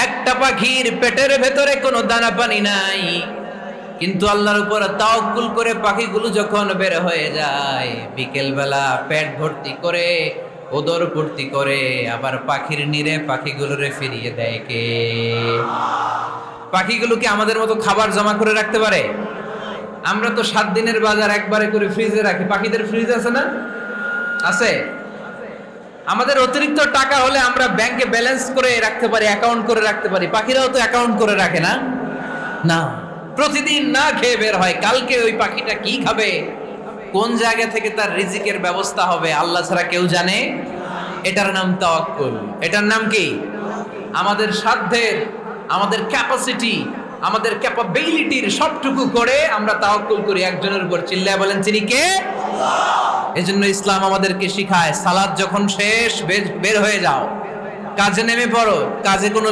একটা পাখির পেটের ভেতরে কোনো দানা পানি নাই, কিন্তু আল্লাহর উপর তাওয়াক্কুল করে পাখিগুলো যখন বের হয়ে যায়, বিকেল বেলা পেট ভর্তি করে, উদর ভর্তি করে, আবার পাখির নিরে পাখিগুলোরে ফিরিয়ে দেয় কে? পাখিগুলো কি আমাদের মতো খাবার জমা করে রাখতে পারে? আমরা তো 7 দিনের বাজার একবারে করে ফ্রিজে রাখি। পাখিদের ফ্রিজ আছে না? আছে। আমাদের অতিরিক্ত টাকা হলে আমরা ব্যাংকে ব্যালেন্স করে রাখতে পারি, অ্যাকাউন্ট করে রাখতে পারি। পাখিরাও তো অ্যাকাউন্ট করে রাখে না? না, প্রতিদিন না খেয়ে বের হয়। কালকে ওই পাখিটা কি খাবে, কোন জায়গা থেকে তার রিজিকের ব্যবস্থা হবে, আল্লাহ ছাড়া কেউ জানে। এটার নাম তাওয়াক্কুল। এটার নাম কি? আমাদের সাধ্যের, আমাদের ক্যাপাসিটি, আমাদের ক্যাপাবিলিটির সবটুকু করে আমরা তাওয়াক্কুল করি একজনের উপর। চিল্লায় বলেন, তিনি কে? এজন্য ইসলাম আমাদেরকে শিখায়, সালাত যখন শেষ, বের হয়ে যাও, কাজে নেমে পড়ো। কাজে কোনো